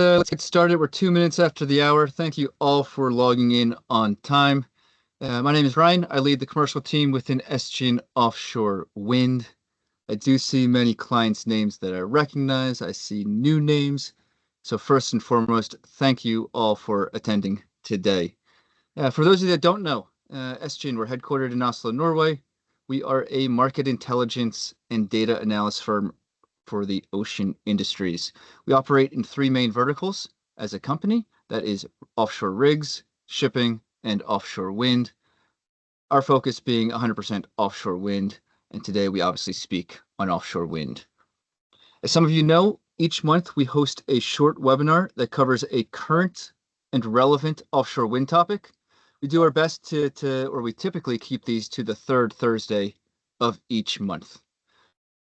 Let's get started. We're 2 minutes after the hour. Thank you all for logging in on time. My name is Ryan. I lead the commercial team within Esgian Offshore Wind. I do see many clients' names that I recognize. I see new names. So first and foremost, thank you all for attending today. For those of you that don't know, Esgian, we're headquartered in Oslo, Norway. We are a market intelligence and data analysis firm for the ocean industries. We operate in 3 main verticals as a company, that is offshore rigs, shipping, and offshore wind. Our focus being 100% offshore wind, and today we obviously speak on offshore wind. As some of you know, each month we host a short webinar that covers a current and relevant offshore wind topic. We do our best or we typically keep these to the 3rd Thursday of each month.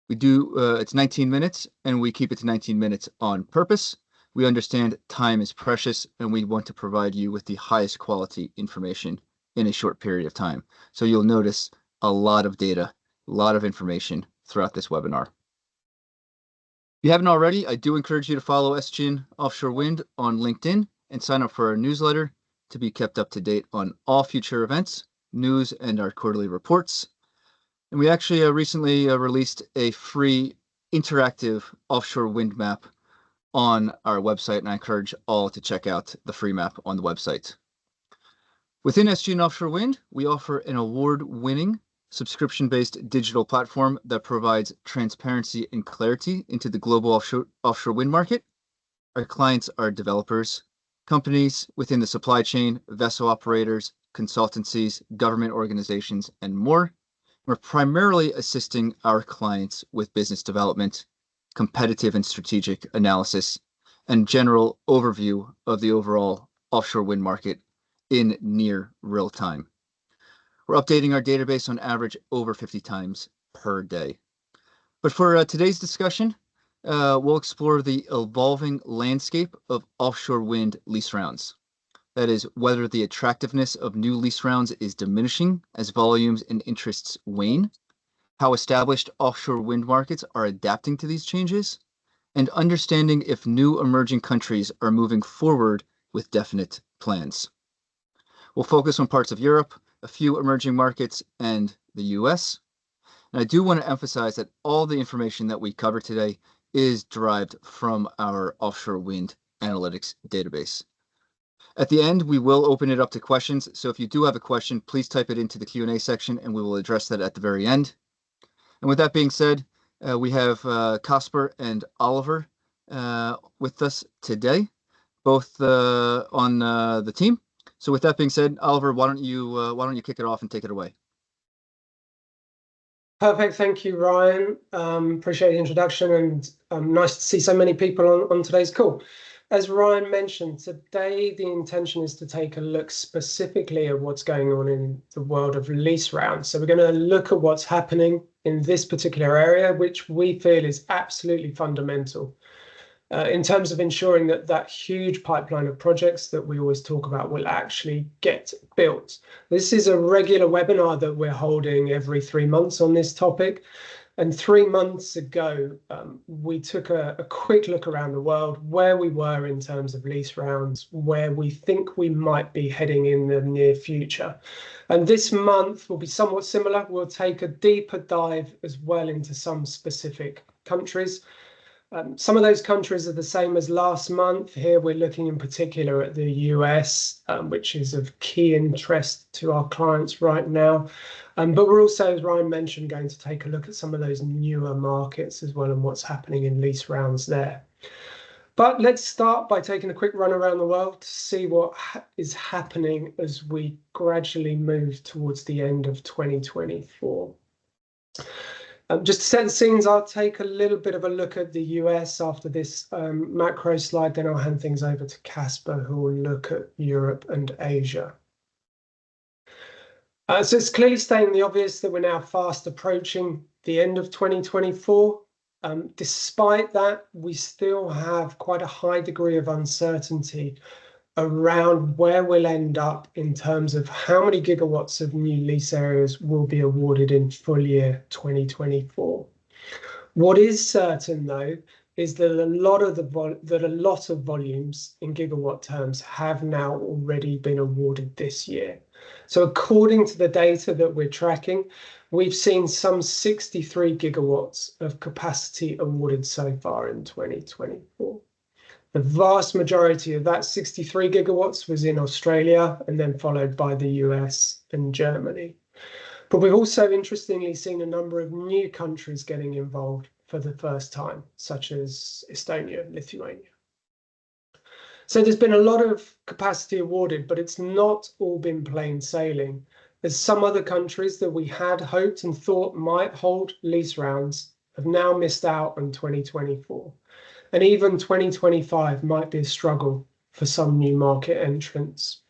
We do, it's 19 minutes, and we keep it to 19 minutes on purpose. We understand time is precious, and we want to provide you with the highest quality information in a short period of time. So you'll notice a lot of data, a lot of information throughout this webinar. If you haven't already, I do encourage you to follow Esgian Offshore Wind on LinkedIn and sign up for our newsletter to be kept up to date on all future events, news, and our quarterly reports. And we actually recently released a free interactive offshore wind map on our website, and I encourage all to check out the free map on the website. Within Esgian Offshore Wind, we offer an award-winning subscription-based digital platform that provides transparency and clarity into the global offshore wind market. Our clients are developers, companies within the supply chain, vessel operators, consultancies, government organizations, and more. We're primarily assisting our clients with business development, competitive and strategic analysis, and general overview of the overall offshore wind market in near real time. We're updating our database on average over 50 times per day. But for today's discussion, we'll explore the evolving landscape of offshore wind lease rounds. That is, whether the attractiveness of new lease rounds is diminishing as volumes and interests wane, how established offshore wind markets are adapting to these changes, and understanding if new emerging countries are moving forward with definite plans. We'll focus on parts of Europe, a few emerging markets, and the US. And I do want to emphasize that all the information that we cover today is derived from our offshore wind analytics database. At the end, we will open it up to questions. So if you do have a question, please type it into the Q&A section and we will address that at the very end. And with that being said, we have Casper and Oliver with us today, both on the team. So with that being said, Oliver, why don't you kick it off and take it away? Perfect. Thank you, Ryan. Appreciate the introduction, and nice to see so many people on today's call. As Ryan mentioned, today the intention is to take a look specifically at what's going on in the world of lease rounds. So we're going to look at what's happening in this particular area, which we feel is absolutely fundamental in terms of ensuring that that huge pipeline of projects that we always talk about will actually get built. This is a regular webinar that we're holding every 3 months on this topic. And 3 months ago, we took a quick look around the world, where we were in terms of lease rounds, where we think we might be heading in the near future. And this month will be somewhat similar. We'll take a deeper dive as well into some specific countries. Some of those countries are the same as last month. Here we're looking in particular at the US, which is of key interest to our clients right now. But we're also, as Ryan mentioned, going to take a look at some of those newer markets as well and what's happening in lease rounds there. But let's start by taking a quick run around the world to see what is happening as we gradually move towards the end of 2024. Just to set the scenes, I'll take a little bit of a look at the US after this macro slide, then I'll hand things over to Casper, who will look at Europe and Asia. So it's clearly stating the obvious that we're now fast approaching the end of 2024. Despite that, we still have quite a high degree of uncertainty around where we'll end up in terms of how many gigawatts of new lease areas will be awarded in full year 2024. What is certain, though, is that a lot of volumes in gigawatt terms have now already been awarded this year. So according to the data that we're tracking, we've seen some 63 gigawatts of capacity awarded so far in 2024. The vast majority of that 63 gigawatts was in Australia and then followed by the US and Germany. But we've also interestingly seen a number of new countries getting involved for the first time, such as Estonia, Lithuania. So there's been a lot of capacity awarded, but it's not all been plain sailing, as some other countries that we had hoped and thought might hold lease rounds have now missed out on 2024. And even 2025 might be a struggle for some new market entrants.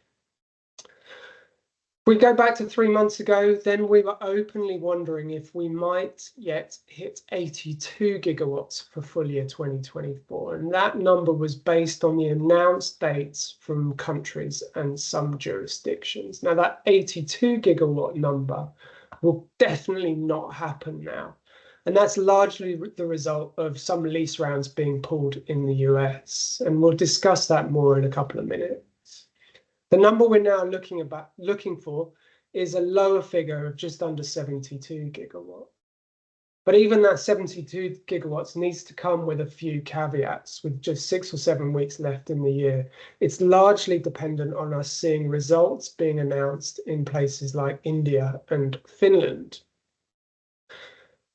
If we go back to 3 months ago, then we were openly wondering if we might yet hit 82 gigawatts for full year 2024. And that number was based on the announced dates from countries and some jurisdictions. Now, that 82 gigawatt number will definitely not happen now. And that's largely the result of some lease rounds being pulled in the US. And we'll discuss that more in a couple of minutes. The number we're now looking for is a lower figure of just under 72 gigawatts. But even that 72 gigawatts needs to come with a few caveats. With just 6 or 7 weeks left in the year, it's largely dependent on us seeing results being announced in places like India and Finland.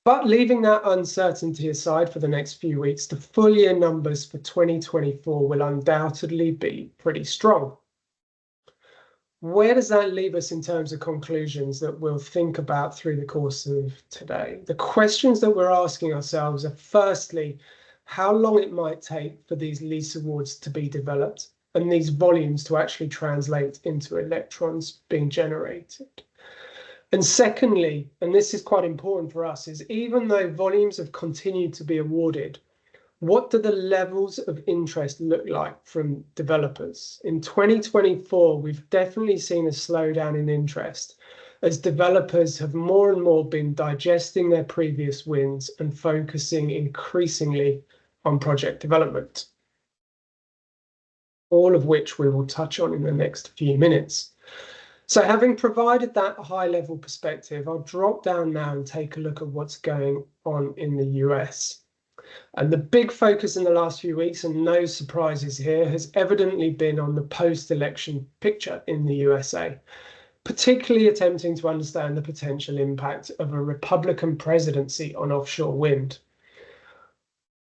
But leaving that uncertainty aside for the next few weeks, the full year numbers for 2024 will undoubtedly be pretty strong. Where does that leave us in terms of conclusions that we'll think about through the course of today? The questions that we're asking ourselves are, firstly, how long it might take for these lease awards to be developed and these volumes to actually translate into electrons being generated. And secondly, and this is quite important for us, is even though volumes have continued to be awarded, what do the levels of interest look like from developers? In 2024, we've definitely seen a slowdown in interest as developers have more and more been digesting their previous wins and focusing increasingly on project development, all of which we will touch on in the next few minutes. So having provided that high-level perspective, I'll drop down now and take a look at what's going on in the US. And the big focus in the last few weeks, and no surprises here, has evidently been on the post-election picture in the USA, particularly attempting to understand the potential impact of a Republican presidency on offshore wind.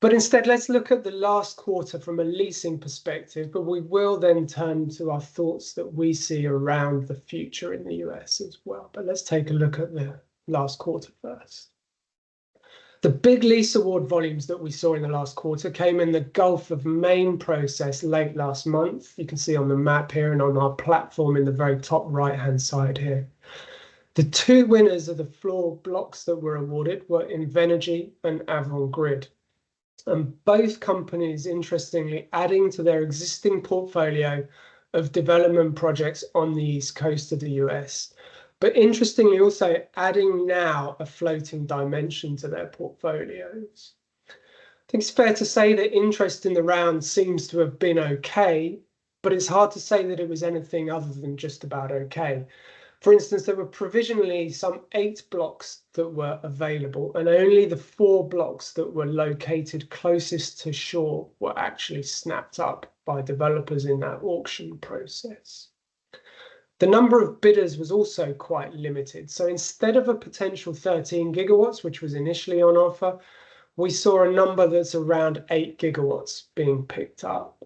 But instead, let's look at the last quarter from a leasing perspective, but we will then turn to our thoughts that we see around the future in the US as well. But let's take a look at the last quarter first. The big lease award volumes that we saw in the last quarter came in the Gulf of Maine process late last month. You can see on the map here and on our platform in the very top right-hand side here. The two winners of the floor blocks that were awarded were Invenergy and Avangrid. And both companies, interestingly, adding to their existing portfolio of development projects on the east coast of the US. But interestingly, also adding now a floating dimension to their portfolios. I think it's fair to say that interest in the round seems to have been okay, but it's hard to say that it was anything other than just about okay. For instance, there were provisionally some 8 blocks that were available, and only the 4 blocks that were located closest to shore were actually snapped up by developers in that auction process. The number of bidders was also quite limited. So instead of a potential 13 gigawatts, which was initially on offer, we saw a number that's around 8 gigawatts being picked up.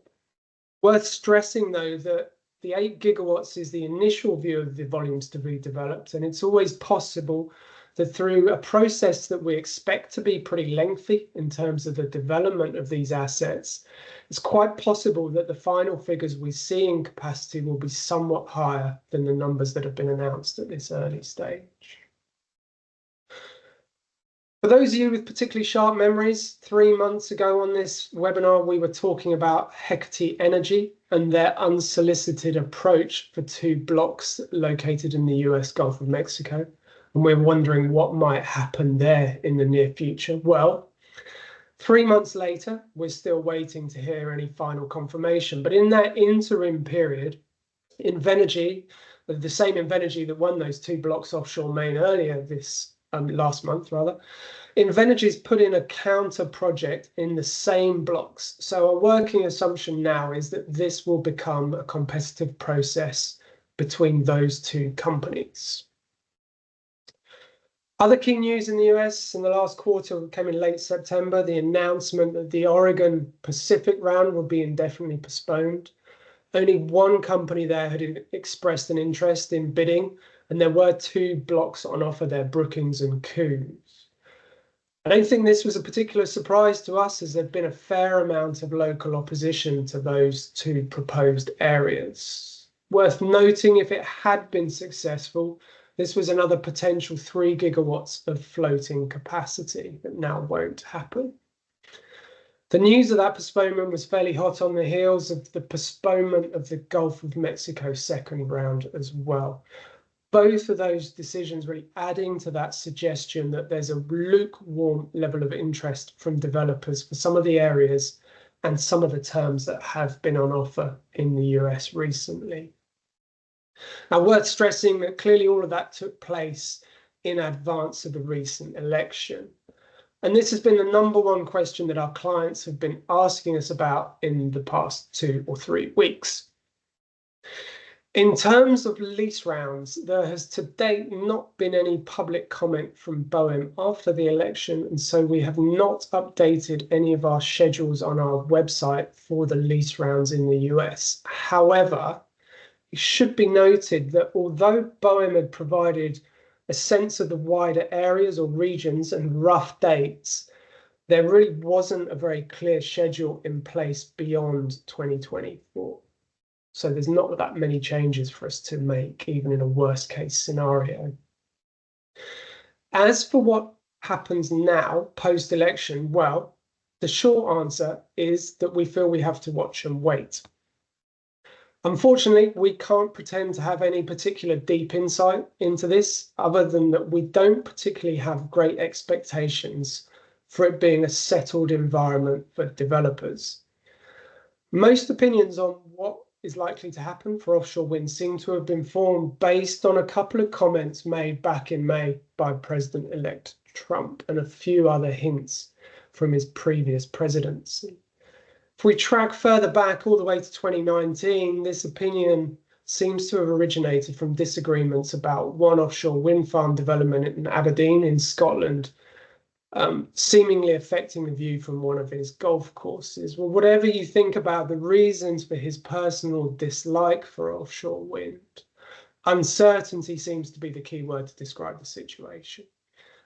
Worth stressing, though, that the 8 gigawatts is the initial view of the volumes to be developed, and it's always possible that through a process that we expect to be pretty lengthy in terms of the development of these assets, it's quite possible that the final figures we see in capacity will be somewhat higher than the numbers that have been announced at this early stage. For those of you with particularly sharp memories, 3 months ago on this webinar, we were talking about Hecate Energy and their unsolicited approach for 2 blocks located in the US Gulf of Mexico. And we're wondering what might happen there in the near future. Well, 3 months later, we're still waiting to hear any final confirmation. But in that interim period, Invenergy, the same Invenergy that won those 2 blocks offshore Maine earlier last month rather, Invenergy's put in a counter project in the same blocks. So a working assumption now is that this will become a competitive process between those 2 companies. Other key news in the US in the last quarter came in late September, the announcement that the Oregon Pacific round will be indefinitely postponed. Only 1 company there had expressed an interest in bidding, and there were 2 blocks on offer there, Brookings and Coos. I don't think this was a particular surprise to us, as there'd been a fair amount of local opposition to those 2 proposed areas. Worth noting, if it had been successful, this was another potential 3 gigawatts of floating capacity that now won't happen. The news of that postponement was fairly hot on the heels of the postponement of the Gulf of Mexico second round as well. Both of those decisions really adding to that suggestion that there's a lukewarm level of interest from developers for some of the areas and some of the terms that have been on offer in the US recently. Now, worth stressing that clearly all of that took place in advance of the recent election. And this has been the #1 question that our clients have been asking us about in the past 2 or 3 weeks. In terms of lease rounds, there has to date not been any public comment from BOEM after the election, and so we have not updated any of our schedules on our website for the lease rounds in the US. However, it should be noted that although BOEM had provided a sense of the wider areas or regions and rough dates, there really wasn't a very clear schedule in place beyond 2024. So there's not that many changes for us to make, even in a worst case scenario. As for what happens now, post-election, well, the short answer is that we feel we have to watch and wait. Unfortunately, we can't pretend to have any particular deep insight into this, other than that we don't particularly have great expectations for it being a settled environment for developers. Most opinions on what is likely to happen for offshore wind seem to have been formed based on a couple of comments made back in May by President-elect Trump and a few other hints from his previous presidency. If we track further back all the way to 2019, this opinion seems to have originated from disagreements about one offshore wind farm development in Aberdeen in Scotland, seemingly affecting the view from one of his golf courses. Well, whatever you think about the reasons for his personal dislike for offshore wind, uncertainty seems to be the key word to describe the situation.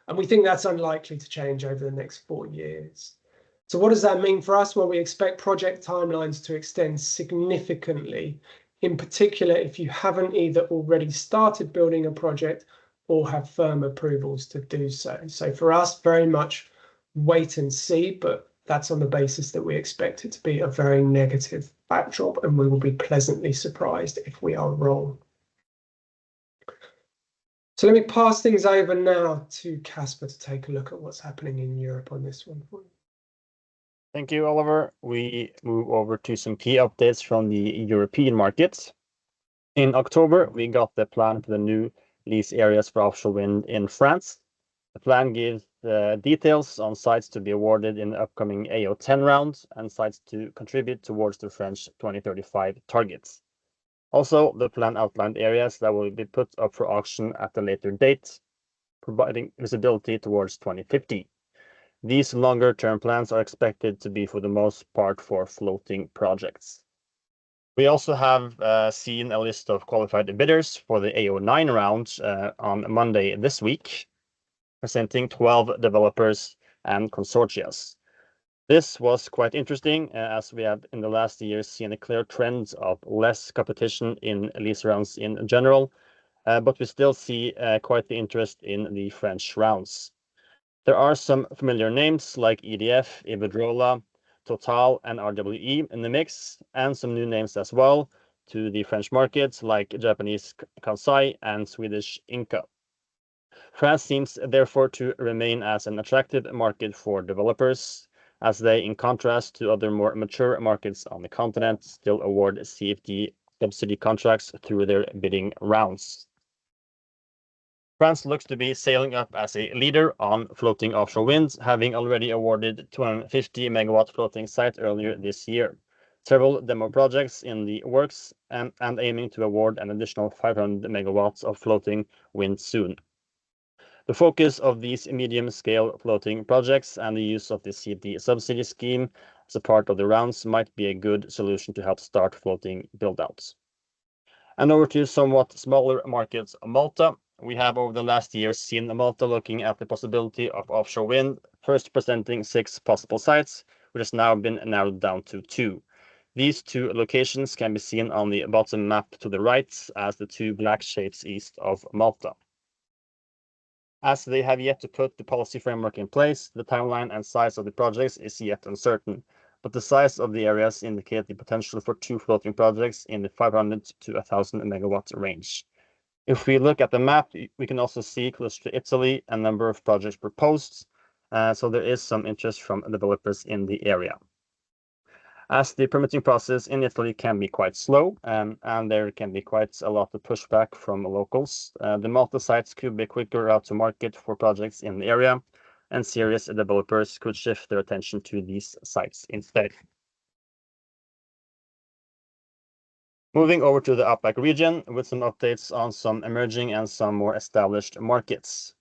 And we think that's unlikely to change over the next 4 years. So what does that mean for us? Well, we expect project timelines to extend significantly, in particular if you haven't either already started building a project or have firm approvals to do so. So for us, very much wait and see, but that's on the basis that we expect it to be a very negative backdrop, and we will be pleasantly surprised if we are wrong. So let me pass things over now to Casper to take a look at what's happening in Europe on this one for you. Thank you, Oliver. We move over to some key updates from the European markets. In October, we got the plan for the new lease areas for offshore wind in France. The plan gives details on sites to be awarded in the upcoming AO10 round and sites to contribute towards the French 2035 targets. Also, the plan outlined areas that will be put up for auction at a later date, providing visibility towards 2050. These longer-term plans are expected to be, for the most part, for floating projects. We also have seen a list of qualified bidders for the AO9 round on Monday this week, presenting 12 developers and consortia. This was quite interesting, as we have in the last years seen a clear trend of less competition in lease rounds in general, but we still see quite the interest in the French rounds. There are some familiar names like EDF, Iberdrola, Total, and RWE in the mix, and some new names as well to the French markets like Japanese Kansai and Swedish Inca. France seems therefore to remain as an attractive market for developers, as they, in contrast to other more mature markets on the continent, still award CFD subsidy contracts through their bidding rounds. France looks to be sailing up as a leader on floating offshore wind, having already awarded 250 megawatt floating site earlier this year. Several demo projects in the works and aiming to award an additional 500 megawatts of floating wind soon. The focus of these medium-scale floating projects and the use of the CFD subsidy scheme as a part of the rounds might be a good solution to help start floating build-outs. And over to somewhat smaller markets, Malta. We have over the last years seen Malta looking at the possibility of offshore wind, first presenting 6 possible sites, which has now been narrowed down to 2. These 2 locations can be seen on the bottom map to the right as the 2 black shapes east of Malta. As they have yet to put the policy framework in place, the timeline and size of the projects is yet uncertain, but the size of the areas indicate the potential for 2 floating projects in the 500 to 1,000 megawatt range. If we look at the map, we can also see close to Italy a number of projects proposed, so there is some interest from developers in the area. As the permitting process in Italy can be quite slow, and there can be quite a lot of pushback from locals, the Malta sites could be a quicker route to market for projects in the area, and serious developers could shift their attention to these sites instead. Moving over to the APAC region with some updates on some emerging and some more established markets.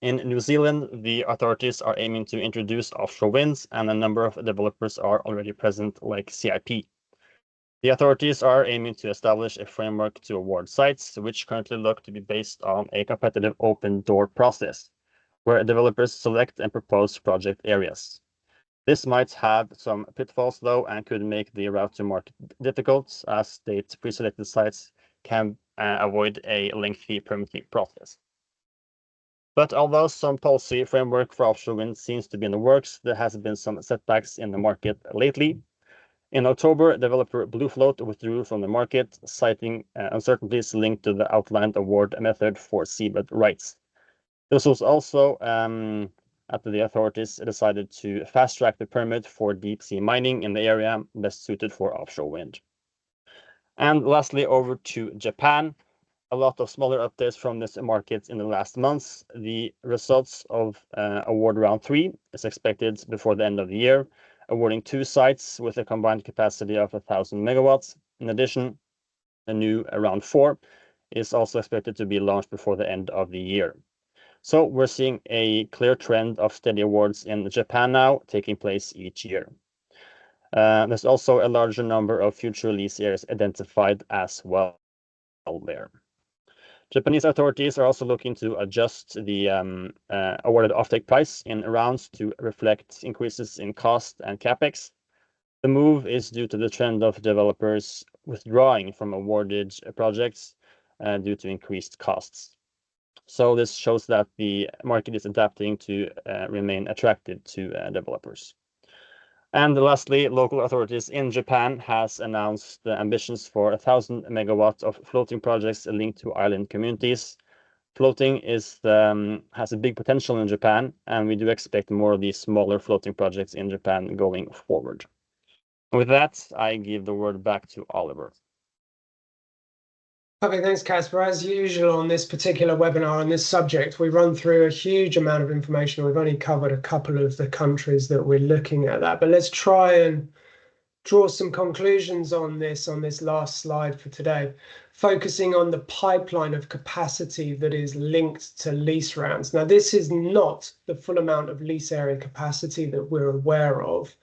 In New Zealand, the authorities are aiming to introduce offshore winds, and a number of developers are already present, like CIP. The authorities are aiming to establish a framework to award sites, which currently look to be based on a competitive open door process, where developers select and propose project areas. This might have some pitfalls, though, and could make the route to market difficult, as state pre-selected sites can avoid a lengthy permitting process. But although some policy framework for offshore wind seems to be in the works, there has been some setbacks in the market lately. In October, developer Bluefloat withdrew from the market, citing uncertainties linked to the outlined award method for seabed rights. This was also after the authorities decided to fast-track the permit for deep-sea mining in the area best suited for offshore wind. And lastly, over to Japan. A lot of smaller updates from this market in the last months. The results of award round 3 is expected before the end of the year, awarding 2 sites with a combined capacity of 1,000 megawatts. In addition, a new round 4 is also expected to be launched before the end of the year. So we're seeing a clear trend of steady awards in Japan now, taking place each year. There's also a larger number of future lease areas identified as well there. Japanese authorities are also looking to adjust the awarded offtake price in rounds to reflect increases in cost and capex. The move is due to the trend of developers withdrawing from awarded projects due to increased costs. So this shows that the market is adapting to remain attractive to developers. And lastly, local authorities in Japan has announced the ambitions for 1,000 megawatts of floating projects linked to island communities. Floating has a big potential in Japan, and we do expect more of these smaller floating projects in Japan going forward. With that, I give the word back to Oliver. Okay, thanks, Casper. As usual on this particular webinar on this subject, we run through a huge amount of information. We've only covered a couple of the countries that we're looking at that, but let's try and draw some conclusions on this last slide for today, focusing on the pipeline of capacity that is linked to lease rounds. Now, this is not the full amount of lease area capacity that we're aware of.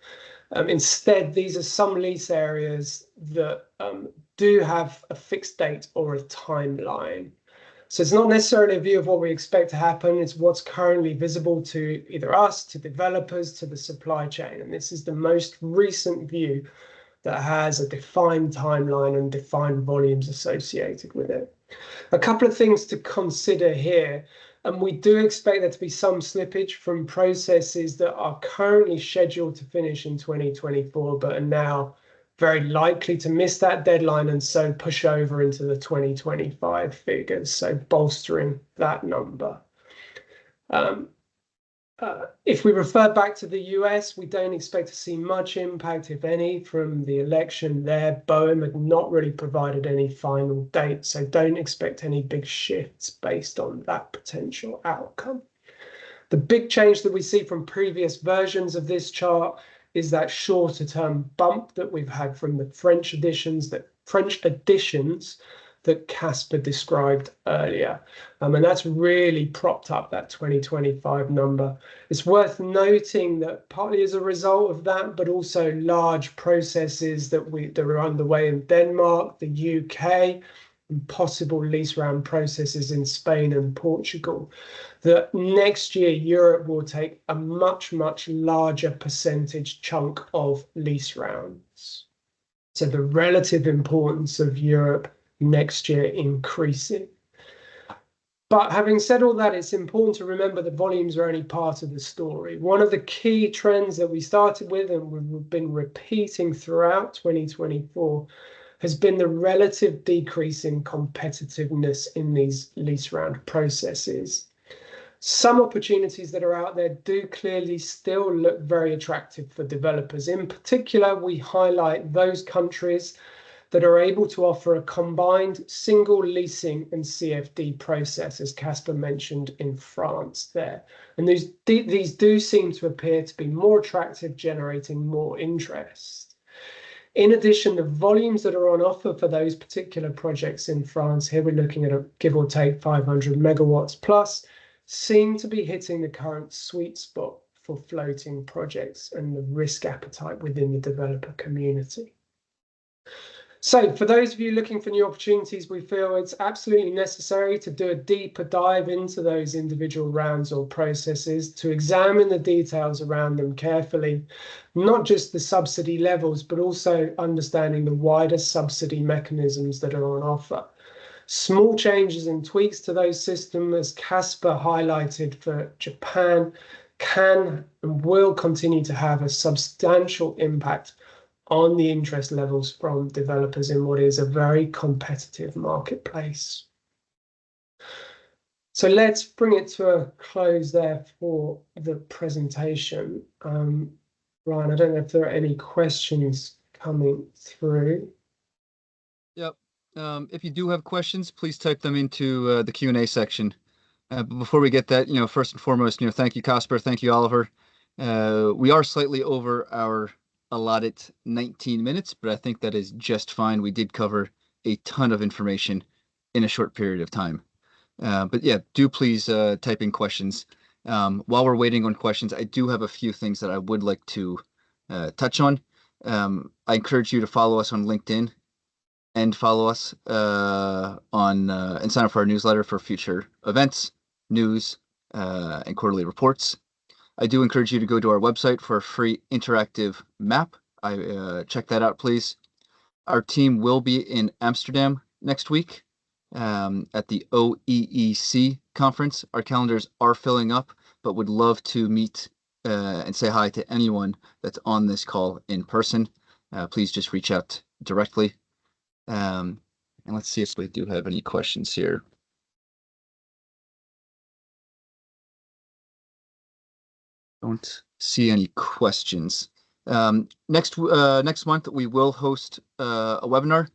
Instead, these are some lease areas that do have a fixed date or a timeline. So it's not necessarily a view of what we expect to happen. It's what's currently visible to either us, to developers, to the supply chain. And this is the most recent view that has a defined timeline and defined volumes associated with it. A couple of things to consider here. And we do expect there to be some slippage from processes that are currently scheduled to finish in 2024, but are now very likely to miss that deadline and so push over into the 2025 figures, so bolstering that number. If we refer back to the US, we don't expect to see much impact, if any, from the election there. BOEM had not really provided any final date, so don't expect any big shifts based on that potential outcome. The big change that we see from previous versions of this chart is that shorter term bump that we've had from the French additions that Casper described earlier. And that's really propped up that 2025 number. It's worth noting that partly as a result of that, but also large processes that are underway in Denmark, the UK, and possible lease round processes in Spain and Portugal, that next year Europe will take a much, much larger percentage chunk of lease rounds. So the relative importance of Europe next year increasing. But having said all that, it's important to remember that volumes are only part of the story. One of the key trends that we started with and we've been repeating throughout 2024 has been the relative decrease in competitiveness in these lease round processes. Some opportunities that are out there do clearly still look very attractive for developers. In particular, we highlight those countries that are able to offer a combined single leasing and CFD process, as Casper mentioned in France there. And these do seem to appear to be more attractive, generating more interest. In addition, the volumes that are on offer for those particular projects in France, here we're looking at a give or take 500 megawatts plus, seem to be hitting the current sweet spot for floating projects and the risk appetite within the developer community. So for those of you looking for new opportunities, we feel it's absolutely necessary to do a deeper dive into those individual rounds or processes, to examine the details around them carefully, not just the subsidy levels, but also understanding the wider subsidy mechanisms that are on offer. Small changes and tweaks to those systems, as Casper highlighted for Japan, can and will continue to have a substantial impact on the interest levels from developers in what is a very competitive marketplace. So let's bring it to a close there for the presentation. Ryan, I don't know if there are any questions coming through. Yep. If you do have questions, please type them into the Q&A section. But before we get that, first and foremost, thank you, Casper. Thank you, Oliver. We are slightly over our allotted 19 minutes, but I think that is just fine. We did cover a ton of information in a short period of time. But yeah, do please type in questions. While we're waiting on questions, I do have a few things that I would like to touch on. I encourage you to follow us on LinkedIn and follow us and sign up for our newsletter for future events, news, and quarterly reports. I do encourage you to go to our website for a free interactive map. Check that out, please. Our team will be in Amsterdam next week at the OEEC conference. Our calendars are filling up, but would love to meet and say hi to anyone that's on this call in person. Please just reach out directly. And let's see if we do have any questions here. Don't see any questions. Next month, we will host a webinar.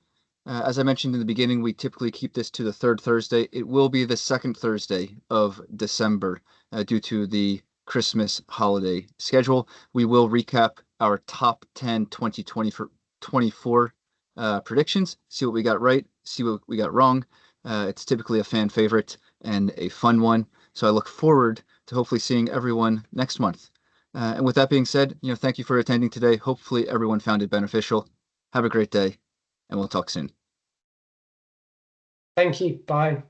As I mentioned in the beginning, we typically keep this to the third Thursday. It will be the second Thursday of December due to the Christmas holiday schedule. We will recap our top 10 2024 predictions, see what we got right, see what we got wrong. It's typically a fan favorite and a fun one. So I look forward to hopefully seeing everyone next month. And with that being said, thank you for attending today. Hopefully everyone found it beneficial. Have a great day, and we'll talk soon. Thank you. Bye.